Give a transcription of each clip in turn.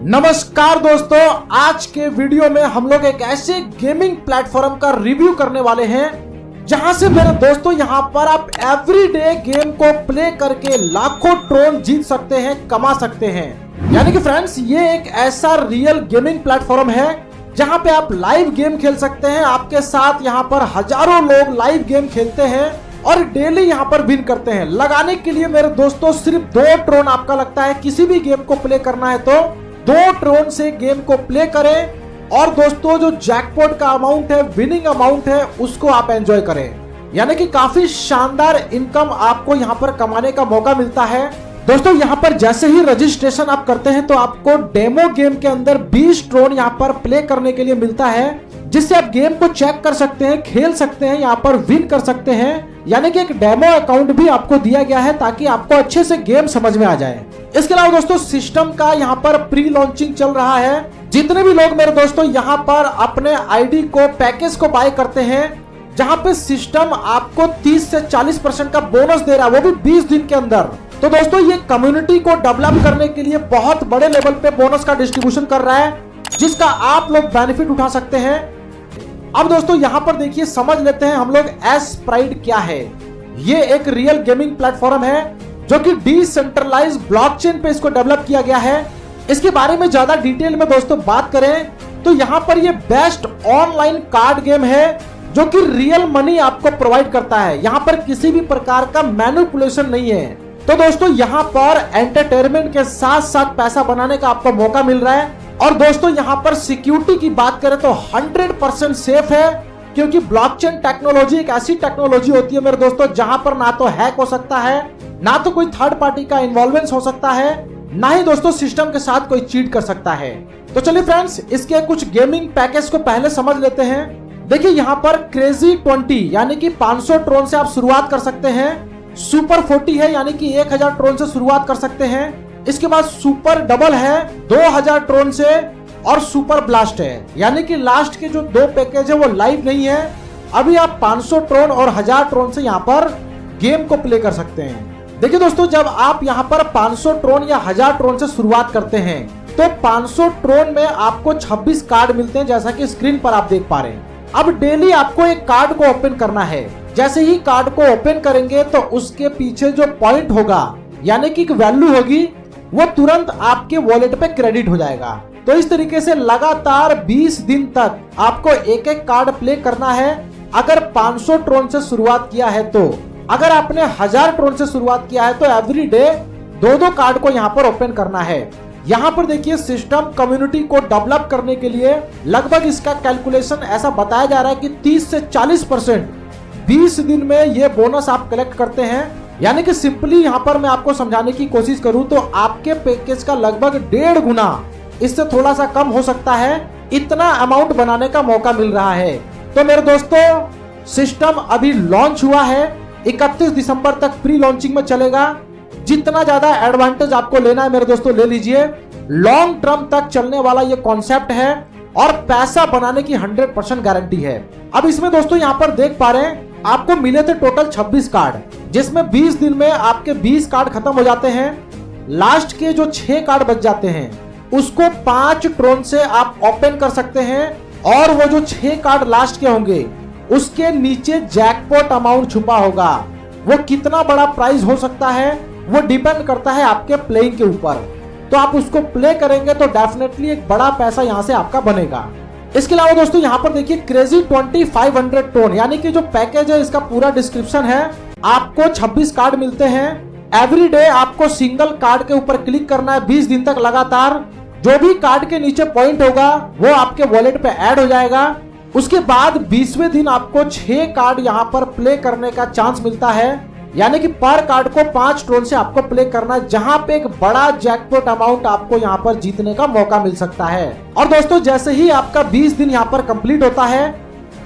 नमस्कार दोस्तों, आज के वीडियो में हम लोग एक ऐसे गेमिंग प्लेटफॉर्म का रिव्यू करने वाले हैं जहां से मेरे दोस्तों यहां पर आप एवरीडे गेम को प्ले करके लाखों ट्रोन जीत सकते हैं, कमा सकते हैं। यानी कि फ्रेंड्स, ये एक ऐसा रियल गेमिंग प्लेटफॉर्म है जहां पे आप लाइव गेम खेल सकते हैं। आपके साथ यहां पर हजारों लोग लाइव गेम खेलते हैं और डेली यहां पर विन करते हैं। लगाने के लिए मेरे दोस्तों सिर्फ 2 ट्रोन आपका लगता है। किसी भी गेम को प्ले करना है तो 2 ट्रोन से गेम को प्ले करें और दोस्तों जो जैकपॉट का अमाउंट है, विनिंग अमाउंट है, उसको आप एंजॉय करें। यानी कि काफी शानदार इनकम आपको यहां पर कमाने का मौका मिलता है। दोस्तों यहां पर जैसे ही रजिस्ट्रेशन आप करते हैं तो आपको डेमो गेम के अंदर 20 ट्रोन यहां पर प्ले करने के लिए मिलता है, जिससे आप गेम को चेक कर सकते हैं, खेल सकते हैं, यहां पर विन कर सकते हैं। यानी कि एक डेमो अकाउंट भी आपको दिया गया है ताकि आपको अच्छे से गेम समझ में आ जाए। इसके अलावा दोस्तों सिस्टम का यहाँ पर प्री लॉन्चिंग चल रहा है। जितने भी लोग मेरे दोस्तों यहाँ पर अपने आईडी को, पैकेज को बाय करते हैं, जहाँ पे सिस्टम आपको 30 से 40% का बोनस दे रहा है, वो भी 20 दिन के अंदर। तो दोस्तों ये कम्युनिटी को डेवलप करने के लिए बहुत बड़े लेवल पे बोनस का डिस्ट्रीब्यूशन कर रहा है, जिसका आप लोग बेनिफिट उठा सकते हैं। अब दोस्तों यहाँ पर देखिए, समझ लेते हैं हम लोग एस्प्राइड क्या है। ये एक रियल गेमिंग प्लेटफॉर्म है जो कि डिसेंट्रलाइज ब्लॉकचेन पे इसको डेवलप किया गया है। इसके बारे में ज्यादा डिटेल में दोस्तों बात करें तो यहाँ पर ये बेस्ट ऑनलाइन कार्ड गेम है जो कि रियल मनी आपको प्रोवाइड करता है। यहाँ पर किसी भी प्रकार का मैनिपुलेशन नहीं है। तो दोस्तों यहाँ पर एंटरटेनमेंट के साथ साथ पैसा बनाने का आपको मौका मिल रहा है। और दोस्तों यहाँ पर सिक्योरिटी की बात करें तो 100% सेफ है, क्योंकि ब्लॉकचेन टेक्नोलॉजी एक ऐसी टेक्नोलॉजी होती है मेरे दोस्तों जहां पर ना तो हैक हो सकता है, ना तो कोई थर्ड पार्टी का इन्वॉल्वेंस हो सकता है, ना ही दोस्तों सिस्टम के साथ कोई चीट कर सकता है। तो चलिए फ्रेंड्स, इसके कुछ गेमिंग पैकेज को पहले समझ लेते हैं। देखिए यहाँ पर क्रेजी 20 यानी कि 500 ट्रोन से आप शुरुआत कर सकते हैं। सुपर 40 है यानी कि 1000 ट्रोन से शुरुआत कर सकते हैं। इसके बाद सुपर डबल है 2000 ट्रोन से, और सुपर ब्लास्ट है यानी कि लास्ट के जो 2 पैकेज है वो लाइव नहीं है। अभी आप 500 ट्रोन और 1000 ट्रोन से यहाँ पर गेम को प्ले कर सकते हैं। देखिए दोस्तों, जब आप यहाँ पर 500 ट्रोन या 1000 ट्रोन से शुरुआत करते हैं तो 500 ट्रोन में आपको 26 कार्ड मिलते हैं, जैसा कि स्क्रीन पर आप देख पा रहे हैं। अब डेली आपको एक कार्ड को ओपन करना है। जैसे ही कार्ड को ओपन करेंगे तो उसके पीछे जो पॉइंट होगा यानी कि एक वैल्यू होगी, वो तुरंत आपके वॉलेट पे क्रेडिट हो जाएगा। तो इस तरीके से लगातार 20 दिन तक आपको एक एक कार्ड प्ले करना है। अगर 500 ट्रोन से शुरुआत किया है तो, अगर आपने 1000 ट्रोन से शुरुआत किया है तो एवरी डे 2-2 कार्ड को यहाँ पर ओपन करना है। यहाँ पर देखिए सिस्टम कम्युनिटी को डेवलप करने के लिए लगभग इसका कैलकुलेशन ऐसा बताया जा रहा है कि 30 से 40% 20 दिन में ये बोनस आप कलेक्ट करते हैं। यानी कि सिंपली यहाँ पर मैं आपको समझाने की कोशिश करूं तो आपके पैकेज का लगभग 1.5 गुना, इससे थोड़ा सा कम हो सकता है, इतना अमाउंट बनाने का मौका मिल रहा है। तो मेरे दोस्तों सिस्टम अभी लॉन्च हुआ है, 31 दिसंबर तक प्री लॉन्चिंग में चलेगा। जितना ज्यादा एडवांटेज आपको लेना है मेरे दोस्तों ले लीजिए। लॉन्ग टर्म तक चलने वाला ये कॉन्सेप्ट है और पैसा बनाने की 100% गारंटी है। अब इसमें दोस्तों यहाँ पर देख पा रहे हैं आपको मिले थे टोटल 26 कार्ड, जिसमें 20 दिन में आपके 20 कार्ड खत्म हो जाते हैं। लास्ट के जो 6 कार्ड बच जाते हैं उसको 5 ट्रोन से आप ओपन कर सकते हैं, और वो जो 6 कार्ड लास्ट के होंगे उसके नीचे जैकपॉट अमाउंट छुपा होगा। वो कितना बड़ा प्राइस हो सकता है वो डिपेंड करता है आपके प्लेइंग के ऊपर। तो आप उसको प्ले करेंगे तो डेफिनेटली एक बड़ा पैसा यहाँ से आपका बनेगा। इसके अलावा दोस्तों यहाँ पर देखिए क्रेजी 2500 ट्रोन यानी कि जो पैकेज है इसका पूरा डिस्क्रिप्शन है। आपको 26 कार्ड मिलते हैं। एवरी डे आपको सिंगल कार्ड के ऊपर क्लिक करना है 20 दिन तक लगातार। जो भी कार्ड के नीचे पॉइंट होगा वो आपके वॉलेट पे ऐड हो जाएगा। उसके बाद 20वें दिन आपको 6 कार्ड यहाँ पर प्ले करने का चांस मिलता है। यानी कि पर कार्ड को 5 ट्रोन से आपको प्ले करना है, जहां पे एक बड़ा जैकपॉट अमाउंट आपको यहां पर जीतने का मौका मिल सकता है। और दोस्तों जैसे ही आपका 20 दिन यहां पर कंप्लीट होता है,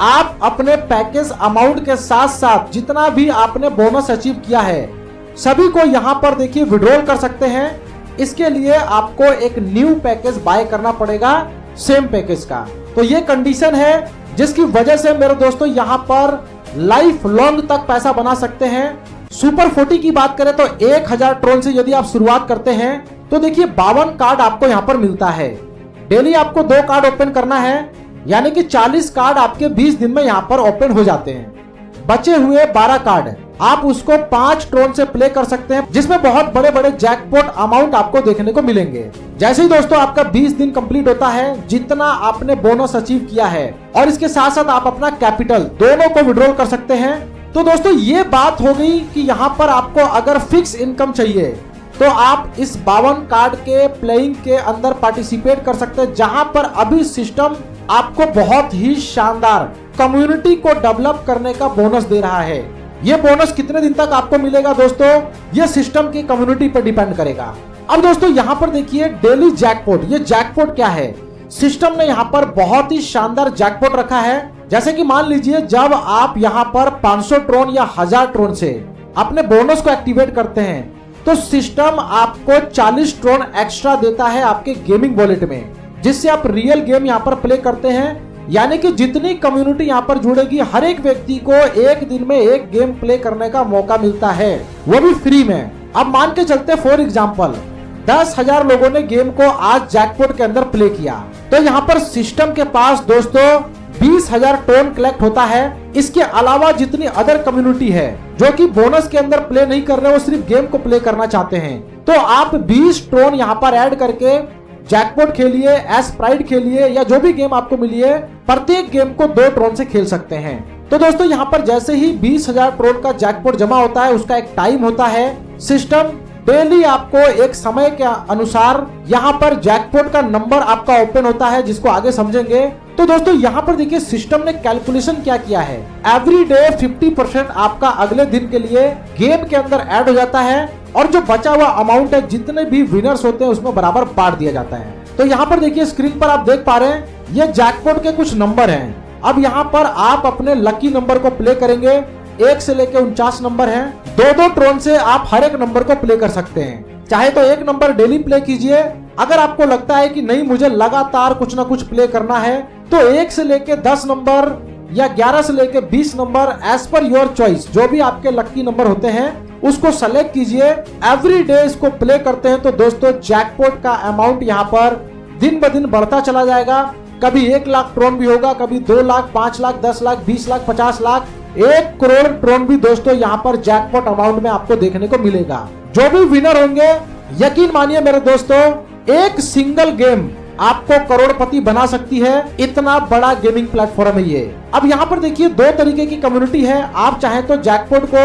आप अपने पैकेज अमाउंट के साथ साथ जितना भी आपने बोनस अचीव किया है सभी को यहां पर देखिए विड्रॉल कर सकते हैं। इसके लिए आपको एक न्यू पैकेज बाय करना पड़ेगा सेम पैकेज का। तो ये कंडीशन है जिसकी वजह से मेरे दोस्तों यहाँ पर लाइफ लॉन्ग तक पैसा बना सकते हैं। सुपर 40 की बात करें तो 1000 ट्रोन से यदि आप शुरुआत करते हैं तो देखिए 52 कार्ड आपको यहाँ पर मिलता है। डेली आपको 2 कार्ड ओपन करना है, यानी कि 40 कार्ड आपके 20 दिन में यहाँ पर ओपन हो जाते हैं। बचे हुए 12 कार्ड आप उसको 5 ट्रोन से प्ले कर सकते हैं, जिसमें बहुत बड़े बड़े जैकपॉट अमाउंट आपको देखने को मिलेंगे। जैसे ही दोस्तों आपका 20 दिन कंप्लीट होता है, जितना आपने बोनस अचीव किया है और इसके साथ साथ आप अपना कैपिटल दोनों को विड्रॉल कर सकते हैं। तो दोस्तों ये बात हो गई कि यहाँ पर आपको अगर फिक्स इनकम चाहिए तो आप इस 52 कार्ड के प्लेइंग के अंदर पार्टिसिपेट कर सकते हैं, जहां पर अभी सिस्टम आपको बहुत ही शानदार कम्युनिटी को डेवलप करने का बोनस दे रहा है। ये बोनस कितने दिन तक आपको मिलेगा दोस्तों, ये सिस्टम की कम्युनिटी पर डिपेंड करेगा। अब दोस्तों यहाँ पर देखिए डेली जैकपॉट। ये जैकपॉट क्या है, सिस्टम ने यहाँ पर बहुत ही शानदार जैकपॉट रखा है। जैसे कि मान लीजिए जब आप यहाँ पर 500 ट्रोन या 1000 ट्रोन से अपने बोनस को एक्टिवेट करते हैं तो सिस्टम आपको 40 ट्रोन एक्स्ट्रा देता है आपके गेमिंग वॉलेट में, जिससे आप रियल गेम यहाँ पर प्ले करते हैं। यानी कि जितनी कम्युनिटी यहाँ पर जुड़ेगी, हर एक व्यक्ति को एक दिन में एक गेम प्ले करने का मौका मिलता है, वो भी फ्री में। अब मान के चलते फॉर एग्जांपल 10,000 लोगों ने गेम को आज जैकपॉट के अंदर प्ले किया, तो यहाँ पर सिस्टम के पास दोस्तों 20,000 टोन कलेक्ट होता है। इसके अलावा जितनी अदर कम्युनिटी है जो कि बोनस के अंदर प्ले नहीं कर रहे, वो सिर्फ गेम को प्ले करना चाहते हैं, तो आप 20 टोन यहाँ पर ऐड करके जैकपॉट खेलिए, एस्प्राइट खेलिए या जो भी गेम आपको मिली है, प्रत्येक गेम को 2 ट्रोन से खेल सकते हैं। तो दोस्तों यहाँ पर जैसे ही 20,000 ट्रोन का जैकपॉट जमा होता है, उसका एक टाइम होता है। सिस्टम डेली आपको एक समय के अनुसार यहाँ पर जैकपॉट का नंबर आपका ओपन होता है, जिसको आगे समझेंगे। तो दोस्तों यहाँ पर देखिए सिस्टम ने कैलकुलेशन क्या किया है, एवरी डे 50% आपका अगले दिन के लिए गेम के अंदर ऐड हो जाता है, और जो बचा हुआ अमाउंट है जितने भी विनर्स होते हैं उसमें बराबर बांट दिया जाता है। तो यहाँ पर देखिए स्क्रीन पर आप देख पा रहे हैं ये जैकपॉट के कुछ नंबर हैं। अब यहाँ पर आप अपने लकी नंबर को प्ले करेंगे, 1 से लेके 49 नंबर हैं। 2-2 ट्रोन से आप हर एक नंबर को प्ले कर सकते हैं। चाहे तो एक नंबर डेली प्ले कीजिए, अगर आपको लगता है कि नहीं मुझे लगातार कुछ ना कुछ प्ले करना है, तो 1 से लेके 10 नंबर या 11 से लेके 20 number as per your choice, जो भी आपके लकी नंबर होते हैं उसको सेलेक्ट कीजिए। एवरी डे इसको प्ले करते हैं तो दोस्तों जैकपॉट का अमाउंट यहाँ पर दिन ब दिन बढ़ता चला जाएगा। कभी 1 लाख ट्रोन भी होगा, कभी 2 लाख, 5 लाख, 10 लाख, 20 लाख, 50 लाख, 1 करोड़ ट्रोन भी दोस्तों यहाँ पर जैकपॉट अमाउंट में आपको देखने को मिलेगा। जो भी विनर होंगे, यकीन मानिए मेरे दोस्तों, एक सिंगल गेम आपको करोड़पति बना सकती है। इतना बड़ा गेमिंग प्लेटफॉर्म है ये। अब यहाँ पर देखिए 2 तरीके की कम्युनिटी है। आप चाहे तो जैकपॉट को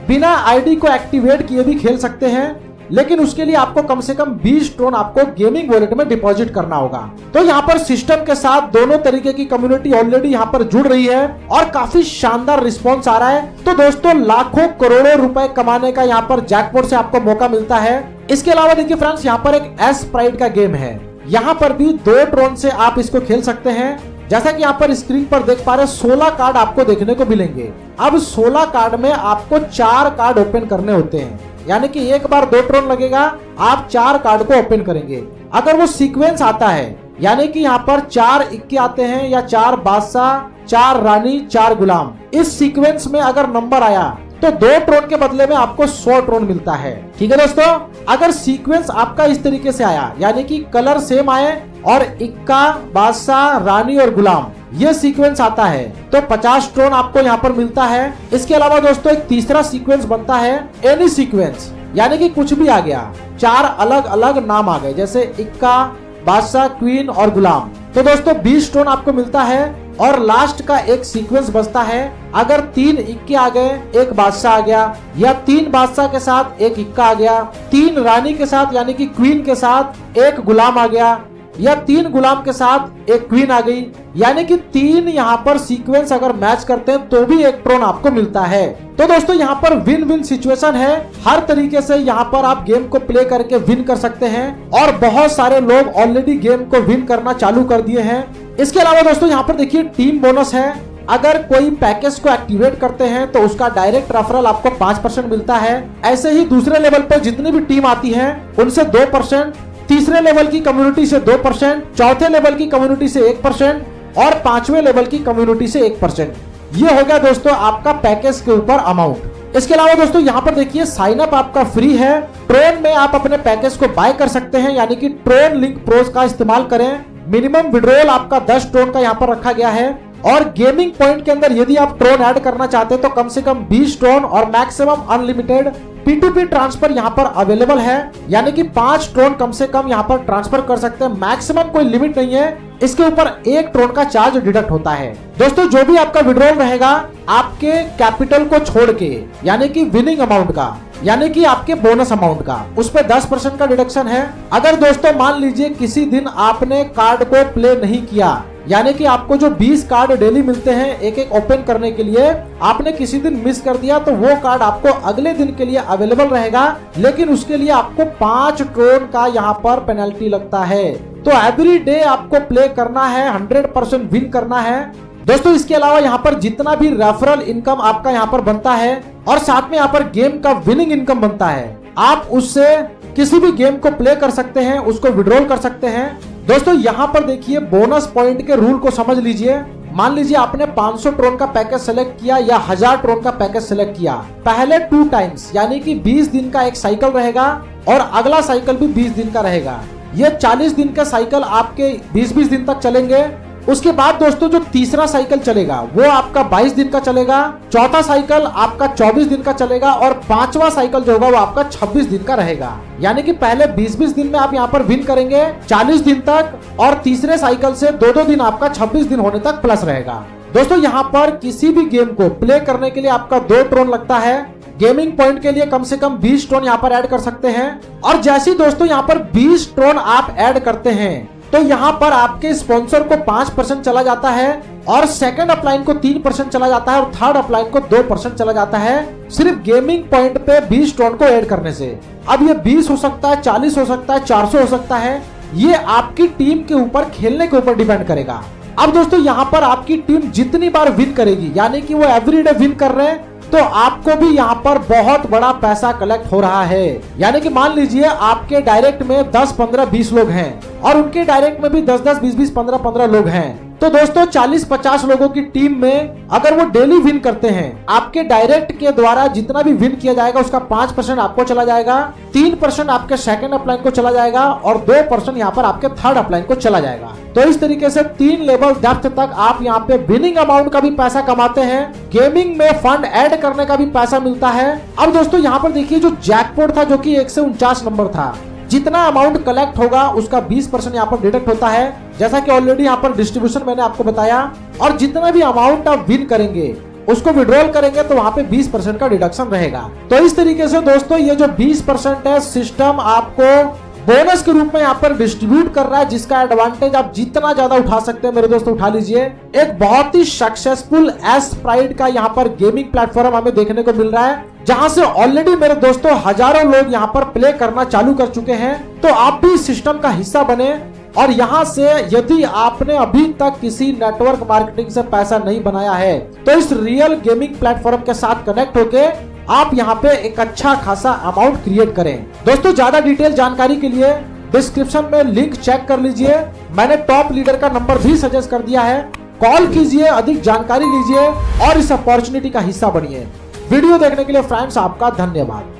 बिना आईडी को एक्टिवेट किए भी खेल सकते हैं, लेकिन उसके लिए आपको कम से कम 20 ट्रोन आपको गेमिंग वॉलेट में डिपॉजिट करना होगा। तो यहाँ पर सिस्टम के साथ दोनों तरीके की कम्युनिटी ऑलरेडी यहाँ पर जुड़ रही है और काफी शानदार रिस्पॉन्स आ रहा है। तो दोस्तों लाखों करोड़ों रुपए कमाने का यहाँ पर जैकपॉट से आपको मौका मिलता है। इसके अलावा देखिए फ्रेंड्स, यहाँ पर एक एस्प्राइट का गेम है, यहाँ पर भी 2 ट्रोन से आप इसको खेल सकते हैं। जैसा कि यहाँ पर स्क्रीन पर देख पा रहे हैं 16 कार्ड आपको देखने को मिलेंगे। अब 16 कार्ड में आपको 4 कार्ड ओपन करने होते हैं, यानी कि एक बार 2 ट्रोन लगेगा, आप 4 कार्ड को ओपन करेंगे। अगर वो सीक्वेंस आता है, यानी कि यहाँ पर 4 इक्के आते हैं या 4 बादशाह, 4 रानी, 4 गुलाम, इस सीक्वेंस में अगर नंबर आया तो 2 ट्रोन के बदले में आपको 100 ट्रोन मिलता है। ठीक है दोस्तों, अगर सीक्वेंस आपका इस तरीके से आया, यानी कि कलर सेम आए और इक्का, बादशाह, रानी और गुलाम, ये सीक्वेंस आता है, तो 50 ट्रोन आपको यहाँ पर मिलता है। इसके अलावा दोस्तों एक तीसरा सीक्वेंस बनता है एनी सीक्वेंस, यानी कि कुछ भी आ गया, 4 अलग अलग नाम आ गए, जैसे इक्का, बादशाह, क्वीन और गुलाम, तो दोस्तों 20 ट्रोन आपको मिलता है। और लास्ट का एक सीक्वेंस बचता है, अगर 3 इक्के आ गए, 1 बादशाह आ गया, या 3 बादशाह के साथ 1 इक्का आ गया, 3 रानी के साथ यानी कि क्वीन के साथ 1 गुलाम आ गया, या 3 गुलाम के साथ 1 क्वीन आ गई, यानी कि 3 यहाँ पर सीक्वेंस अगर मैच करते हैं तो भी 1 ट्रोन आपको मिलता है। तो दोस्तों यहाँ पर विन विन सिचुएशन है, हर तरीके से यहाँ पर आप गेम को प्ले करके विन कर सकते हैं, और बहुत सारे लोग ऑलरेडी गेम को विन करना चालू कर दिए हैं। इसके अलावा दोस्तों यहाँ पर देखिए टीम बोनस है, अगर कोई पैकेज को एक्टिवेट करते हैं तो उसका डायरेक्ट रेफरल आपको 5% मिलता है। ऐसे ही दूसरे लेवल पर जितनी भी टीम आती है उनसे 2%, तीसरे लेवल की कम्युनिटी से 2%, चौथे लेवल की कम्युनिटी से 1% और 5वें लेवल की कम्युनिटी से 1%। ये हो गया दोस्तों आपका पैकेज के ऊपर अमाउंट। इसके अलावा दोस्तों यहाँ पर देखिए साइन अप आपका फ्री है। ट्रोन में आप अपने पैकेज को बाय कर सकते हैं, यानी कि ट्रोन लिंक प्रोज का इस्तेमाल करें। मिनिमम विड्रॉल आपका 10 ट्रोन का यहाँ पर रखा गया है और गेमिंग पॉइंट के अंदर यदि आप ट्रोन ऐड करना चाहते हैं तो कम से कम 20 ट्रोन और मैक्सिमम अनलिमिटेड P2P ट्रांसफर यहाँ पर अवेलेबल है, यानी कि 5 ट्रोन कम से कम यहाँ पर ट्रांसफर कर सकते हैं। मैक्सिमम कोई लिमिट नहीं है, इसके ऊपर 1 ट्रोन का चार्ज डिडक्ट होता है। दोस्तों जो भी आपका विड्रॉल रहेगा आपके कैपिटल को छोड़ के, यानी कि विनिंग अमाउंट का, यानी कि आपके बोनस अमाउंट का, उस पर 10% का डिडक्शन है। अगर दोस्तों मान लीजिए किसी दिन आपने कार्ड को प्ले नहीं किया, यानी कि आपको जो 20 कार्ड डेली मिलते हैं एक एक ओपन करने के लिए, आपने किसी दिन मिस कर दिया तो वो कार्ड आपको अगले दिन के लिए अवेलेबल रहेगा, लेकिन उसके लिए आपको 5 ट्रोन का यहाँ पर पेनल्टी लगता है। तो एवरी डे आपको प्ले करना है, 100% विन करना है। दोस्तों इसके अलावा यहाँ पर जितना भी रेफरल इनकम आपका यहाँ पर बनता है और साथ में यहाँ पर गेम का विनिंग इनकम बनता है, आप उससे किसी भी गेम को प्ले कर सकते हैं, उसको विड्रॉल कर सकते हैं। दोस्तों यहाँ पर देखिए बोनस पॉइंट के रूल को समझ लीजिए। मान लीजिए आपने 500 ट्रोन का पैकेज सेलेक्ट किया या 1000 ट्रोन का पैकेज सेलेक्ट किया। पहले 2 टाइम्स यानी कि 20 दिन का एक साइकिल रहेगा और अगला साइकिल भी 20 दिन का रहेगा। ये 40 दिन का साइकिल आपके 20-20 दिन तक चलेंगे। उसके बाद दोस्तों जो तीसरा साइकिल चलेगा वो आपका 22 दिन का चलेगा, चौथा साइकिल आपका 24 दिन का चलेगा और 5वां साइकिल जो होगा वो आपका 26 दिन का रहेगा। यानी कि पहले 20-20 दिन में आप यहाँ पर विन करेंगे 40 दिन तक और तीसरे साइकिल से 2-2 दिन आपका 26 दिन होने तक प्लस रहेगा। दोस्तों यहाँ पर किसी भी गेम को प्ले करने के लिए आपका 2 ट्रोन लगता है। गेमिंग पॉइंट के लिए कम से कम 20 ट्रोन यहाँ पर ऐड कर सकते हैं और जैसे ही दोस्तों यहाँ पर 20 ट्रोन आप ऐड करते हैं तो यहाँ पर आपके स्पॉन्सर को 5% चला जाता है और सेकंड अपलाइन को 3% चला जाता है और थर्ड अपलाइन को 2% चला जाता है, सिर्फ गेमिंग पॉइंट पे 20 ट्रोन को ऐड करने से। अब ये 20 हो सकता है, 40 हो सकता है, 400 हो सकता है, ये आपकी टीम के ऊपर, खेलने के ऊपर डिपेंड करेगा। अब दोस्तों यहाँ पर आपकी टीम जितनी बार विन करेगी, यानी कि वो एवरीडे विन कर रहे हैं, तो आपको भी यहाँ पर बहुत बड़ा पैसा कलेक्ट हो रहा है। यानी कि मान लीजिए आपके डायरेक्ट में 10, 15, 20 लोग हैं और उनके डायरेक्ट में भी 10, 10, 20, 20, 15, 15 लोग हैं। तो दोस्तों 40, 50 लोगों की टीम में अगर वो डेली विन करते हैं, आपके डायरेक्ट के द्वारा जितना भी विन किया जाएगा उसका 5% आपको चला जाएगा, 3% आपके सेकंड अपलाइन को चला जाएगा और 2% यहाँ पर आपके थर्ड अपलाइन को चला जाएगा। तो इस तरीके से 3 लेवल डेप्थ तक आप यहाँ पे विनिंग अमाउंट का भी पैसा कमाते हैं, गेमिंग में फंड ऐड करने का भी पैसा मिलता है। अब दोस्तों यहाँ पर देखिए जो जैकपॉट था जो कि 149 नंबर था, जितना अमाउंट कलेक्ट होगा उसका 20% यहाँ पर डिडक्ट होता है, जैसा कि ऑलरेडी यहाँ पर डिस्ट्रीब्यूशन मैंने आपको बताया। और जितना भी अमाउंट आप विन करेंगे उसको विड्रॉल करेंगे तो वहां पे 20% का डिडक्शन रहेगा। तो इस तरीके से दोस्तों ये जो 20% है सिस्टम आपको बोनस के रूप में यहाँ पर डिस्ट्रीब्यूट कर रहा है, जिसका एडवांटेज आप जितना ज्यादा उठा सकते हैं मेरे दोस्तों उठा लीजिए। एक बहुत ही सक्सेसफुल एस्प्राइट का यहाँ पर गेमिंग प्लेटफॉर्म हमें देखने को मिल रहा है, जहां से ऑलरेडी मेरे दोस्तों हजारों लोग यहाँ पर प्ले करना चालू कर चुके हैं। तो आप भी इस सिस्टम का हिस्सा बने और यहाँ से यदि आपने अभी तक किसी नेटवर्क मार्केटिंग से पैसा नहीं बनाया है तो इस रियल गेमिंग प्लेटफॉर्म के साथ कनेक्ट होके आप यहाँ पे एक अच्छा खासा अमाउंट क्रिएट करें। दोस्तों ज्यादा डिटेल जानकारी के लिए डिस्क्रिप्शन में लिंक चेक कर लीजिए, मैंने टॉप लीडर का नंबर भी सजेस्ट कर दिया है, कॉल कीजिए, अधिक जानकारी लीजिए और इस अपॉर्चुनिटी का हिस्सा बनिए। वीडियो देखने के लिए फ्रेंड्स आपका धन्यवाद।